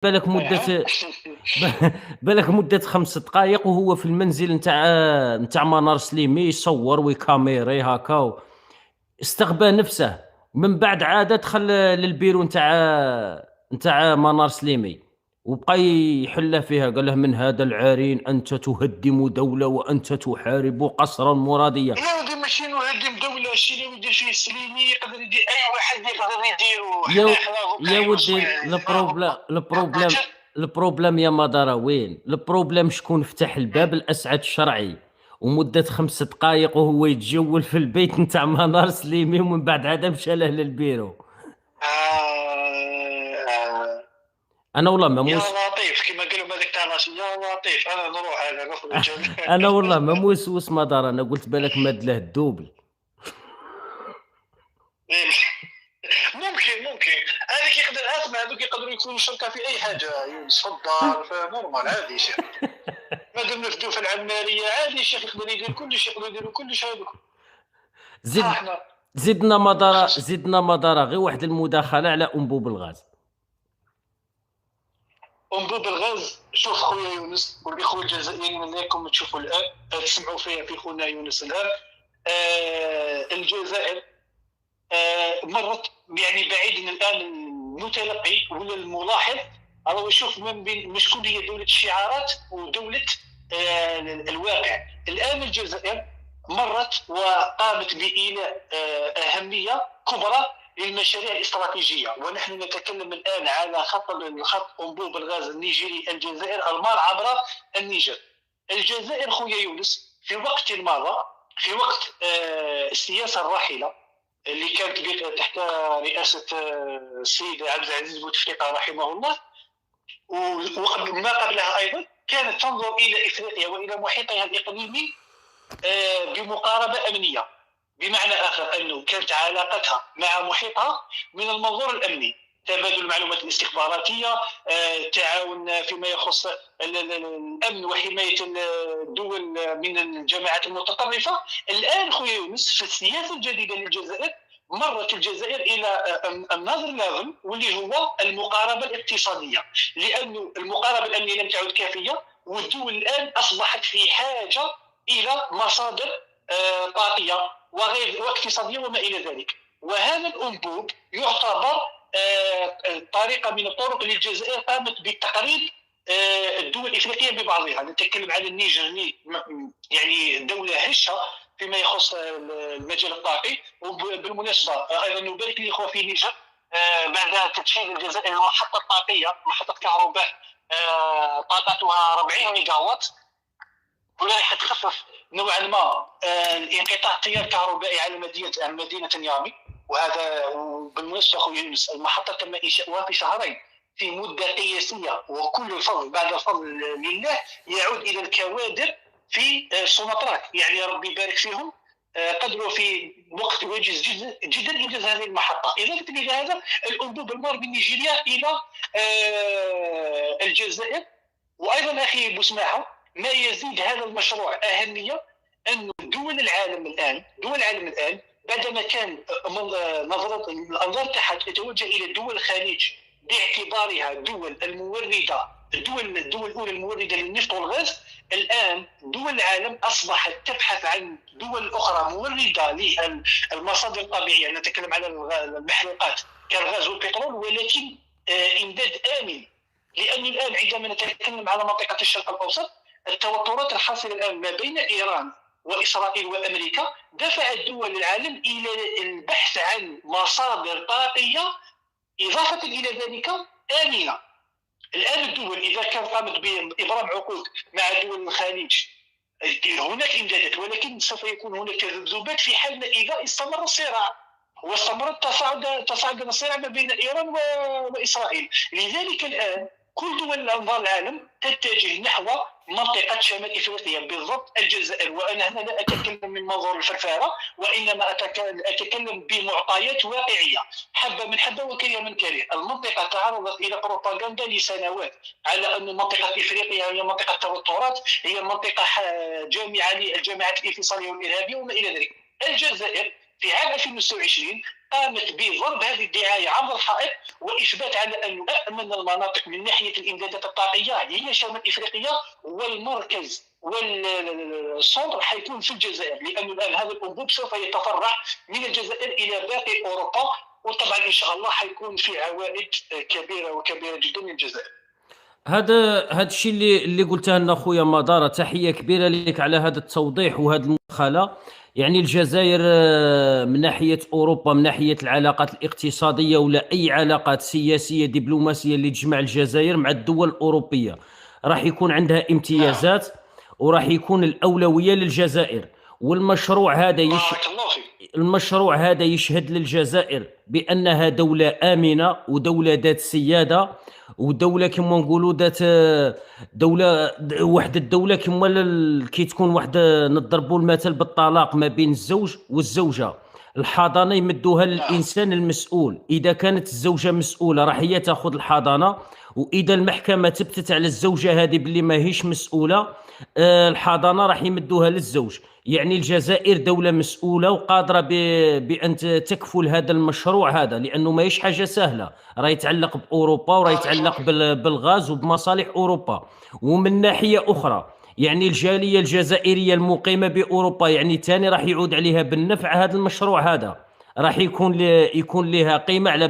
بالك أها. مدة بالك مدة 5 دقايق وهو في المنزل نتاع منار سليمي يصوّر ويكاميري هاكا استغبى نفسه، من بعد عاد دخل للبيرو نتاع منار سليمي، وبقى يحله فيها قال له: "من هذا العرين أنت تهدم دولة وأنت تحارب قصرًا مرادية." يا ودي ماشي نهدم دولة، الشي اللي يدير فيه السليمي يقدر يدير أي واحد يقدر يديرو، يا حنا يا واقعين ودي وصويا البروبليم البروبليم يا مدارا وين؟ البروبليم شكون فتح الباب الأسعد الشرعي، ومدة 5 دقايق وهو يتجول في البيت نتاع منار سليمي، ومن بعد عاد مشى له للبيرو. آه. أنا والله ما يا موس لطيف كما قالوا هذاك تاع راسي، يا لطيف انا نروح انا نخرج. أنا والله ما موسوس مدارا، أنا قلت بالك ماد له الدوبل. ممكن هذاك يقدر اسمع، هذوك يقدروا يكونوا شركه في اي حاجه، يونس في الدار في نورمال عادي يا شيخ. ما دام نفدوا في العماريه عادي يا شيخ، يقدر يدير كلش، يقدروا يديروا كلش هذوك. ها زد احنا زدنا مدارا غير واحد المداخلة على أنبوب الغاز. انبوب الغاز. شوف خويا يونس والاخوه الجزائريين اللي راكم تشوفوا الان، تسمعوا فيها في خونا يونس الان. الجزائر مرت، يعني بعيدا الان المتلقي ولا الملاحظ راهو يشوف من بين شكون هي دوله الشعارات ودوله الواقع. الان الجزائر مرت وقامت بإيلاء أهمية كبرى للمشاريع الاستراتيجية، ونحن نتكلم الآن على خط أنبوب الغاز النيجيري الجزائر المار عبر النيجر. الجزائر خويا يونس في وقت مضى، في وقت السياسة الراحلة اللي كانت تحت رئاسة السيد عبد العزيز بوتفليقة رحمه الله، وما قبلها أيضا كانت تنظر إلى إفريقيا وإلى محيطها الإقليمي بمقاربة أمنية. بمعنى آخر أنه كانت علاقتها مع محيطها من المنظور الأمني، تبادل المعلومات الاستخباراتية، التعاون فيما يخص الأمن وحماية الدول من الجماعات المتطرفة. الآن خويا يونس في السياسة الجديدة للجزائر مرت الجزائر الى النظر لازم واللي هو المقاربه الاقتصاديه، لأن المقاربه الامنيه لم تعد كافيه، والدول الان اصبحت في حاجه الى مصادر طاقيه وغير واقتصاديه وما الى ذلك. وهذا الانبوب يعتبر طريقه من الطرق للجزائر قامت بتقريب الدول الافريقيه ببعضها. نتكلم على النيجر، يعني دوله هشه فيما يخص المجال الطاقي. وبالمناسبه ايضا نبارك للاخوه في النيجر بعد تدشين الجزائر المحطه الطاقيه، محطه كهرباء طاقتها 40 ميجا وات، وراح تخفف نوعا ما انقطاع التيار الكهربائي على مدينه نيامي. وهذا بالمناسبه اخوي يونس، المحطه تم انشاؤها في شهرين، في مده قياسيه، وكل الفضل بعد الفضل لله يعود الى الكوادر في سوناطراك، يعني ربي يبارك فيهم. قدروا في وقت وجيز جدا انجاز هذه المحطه. اضافه الى هذا الانبوب المار من نيجيريا الى الجزائر. وايضا اخي بوسماحه، ما يزيد هذا المشروع اهميه ان دول العالم الان بعدما كان نظره الانظار تاعها تتوجه الى دول الخليج باعتبارها دول المورده، الدول الاولى المورده للنفط والغاز، الان دول العالم اصبحت تبحث عن دول اخرى مورده للمصادر الطبيعيه. نتكلم على المحروقات كالغاز والبترول، ولكن امداد امن. لأن الآن عندما نتكلم على منطقة الشرق الأوسط، التوترات الحاصلة الآن ما بين إيران وإسرائيل وأمريكا دفعت دول العالم إلى البحث عن مصادر طاقية إضافة إلى ذلك آمنة. الآن الدول إذا كان قامت بإبرام عقود مع دول الخليج هناك إمدادات، ولكن سوف يكون هناك تذبذبات في حال إذا استمر الصراع واستمر تصاعد الصراع ما بين إيران وإسرائيل. لذلك الآن كل دول أنظار العالم تتجه نحو منطقة شمال إفريقيا، بالضبط الجزائر. وأنا هنا لا أتكلم من منظور الفرفارة، وإنما أتكلم بمعطيات واقعية. حبة من حبة وكريه من كريه. المنطقة تعرضت إلى بروباغندا لسنوات على أن منطقة إفريقيا هي منطقة توترات، هي منطقة جامعة للجماعات الانفصالية والإرهابية وما إلى ذلك. الجزائر في عام 2026 قامت بضرب هذه الدعايه عبر الحائط واثبات على ان امن المناطق من ناحيه الامدادات الطاقيه هي شمال افريقيا، والمركز والسنتر حيكون في الجزائر، لأن الآن هذا الأنبوب سوف يتفرع من الجزائر إلى باقي أوروبا، وطبعا إن شاء الله حيكون في عوائد كبيرة وكبيرة جدا للجزائر. هذا الشيء اللي قلته لنا خويا مدارة، تحية كبيرة لك على هذا التوضيح وهذه المداخلة. يعني الجزائر من ناحية أوروبا، من ناحية العلاقات الاقتصادية ولا أي علاقات سياسية دبلوماسية اللي تجمع الجزائر مع الدول الأوروبية، راح يكون عندها امتيازات وراح يكون الأولوية للجزائر. والمشروع هذا بارك الله فيك. المشروع هذا يشهد للجزائر بأنها دولة آمنة ودولة ذات سيادة، ودولة كما نقولوا ذات دولة واحد الدولة كما كي تكون واحد، نضربوا المثل بالطلاق ما بين الزوج والزوجة، الحضانة يمدوها للإنسان المسؤول. إذا كانت الزوجة مسؤولة راح هي تأخذ الحضانة، وإذا المحكمة تبتت على الزوجة هذه باللي ما هيش مسؤولة، الحضانة راح يمدوها للزوج. يعني الجزائر دولة مسؤولة وقادرة بأن تكفل هذا المشروع هذا، لأنه ما هيش حاجة سهلة، راه يتعلق بأوروبا وراه يتعلق بالغاز وبمصالح أوروبا. ومن ناحية أخرى يعني الجالية الجزائرية المقيمة بأوروبا يعني تاني راح يعود عليها بالنفع هذا المشروع هذا، راح يكون لها قيمة على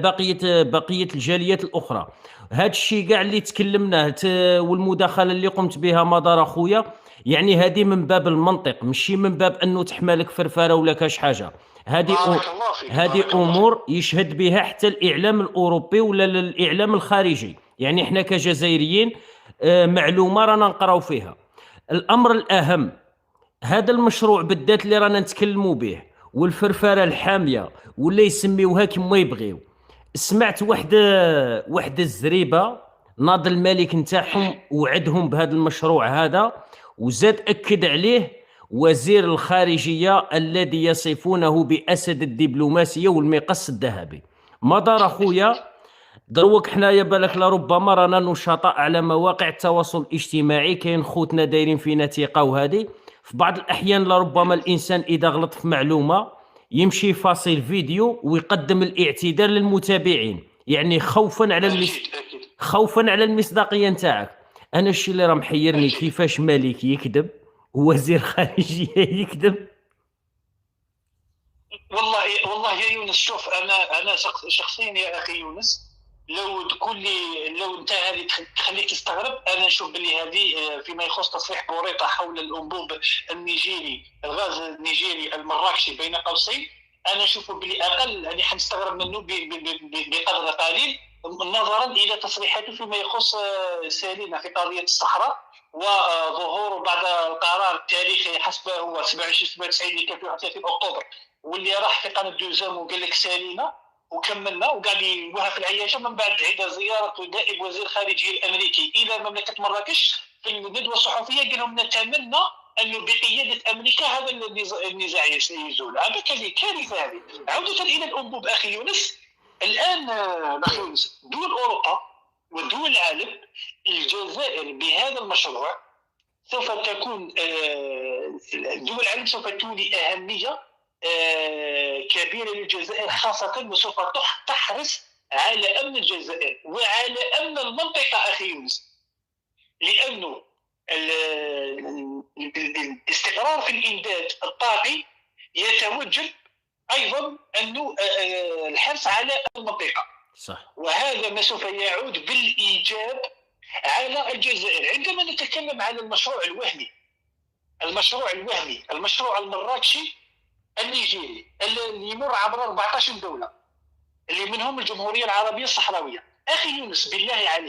بقية الجاليات الأخرى. هذا الشيء كاع اللي تكلمناه والمداخلة اللي قمت بها مدار أخويا، يعني هذه من باب المنطق، ماشي من باب أنه تحملك فرفارة ولا كاش حاجة. هذه أمور يشهد بها حتى الإعلام الأوروبي ولا الإعلام الخارجي. يعني إحنا كجزائريين معلومة رانا نقراو فيها. الأمر الأهم هذا المشروع بالذات اللي رانا نتكلموا به، والفرفارة الحامية ولا يسميوها كما يبغيو. سمعت واحدة الزريبة ناض الملك نتاعهم وعدهم بهذا المشروع هذا، وزاد أكد عليه وزير الخارجية الذي يصفونه بأسد الدبلوماسية والمقص الذهبي. مدار أخويا دروك حنايا بالك لربما رانا نشطاء على مواقع التواصل الاجتماعي، كاين خوتنا دايرين فينا ثقة، وهذه في بعض الأحيان لربما الإنسان إذا غلط في معلومة يمشي فاصل فيديو ويقدم الاعتذار للمتابعين، يعني خوفا على المصداقية نتاعك. أنا الشيء اللي راه محيرني كيفاش ملك يكذب ووزير خارجية يكذب. والله يا يونس، شوف انا شخصيا يا اخي يونس، لو تقول لي لو انت هذه تخليك تستغرب، انا نشوف باللي هذه فيما يخص تصريح بوريطه حول الانبوب النيجيري، الغاز النيجيري المراكشي بين قوسين، انا نشوف باللي اقل يعني حنستغرب منه بقدر قليل، نظرا الى تصريحاته فيما يخص سالينا في قضيه الصحراء، وظهور بعد القرار التاريخي حسب هو 27 اللي كان في 31 اكتوبر، واللي راح في قناه دوزام وقال لك سالينا وكملنا، وقاعد يوهق العياشه من بعد عند زياره نائب وزير الخارجيه الامريكي الى مملكه مراكش في الندوه الصحفيه، قال لهم نتمنى انه بقياده امريكا هذا النزاع يزول. هذا كارثه هذه. عوده الى الانبوب اخي يونس، الان اخي يونس دول اوروبا ودول العالم، الجزائر بهذا المشروع سوف تكون دول العالم سوف تولي اهميه كبيرة للجزائر خاصة، وسوف تحرص على أمن الجزائر وعلى أمن المنطقة أخي يونس، لأنه الاستقرار في الإمداد الطاقي يتوجب أيضا أنه الحرص على المنطقة. صح. وهذا ما سوف يعود بالإيجاب على الجزائر. عندما نتكلم عن المشروع الوهمي المشروع المراكشي النيجيري اللي يمر عبر 14 دولة اللي منهم الجمهورية العربية الصحراوية، أخي يونس بالله عليك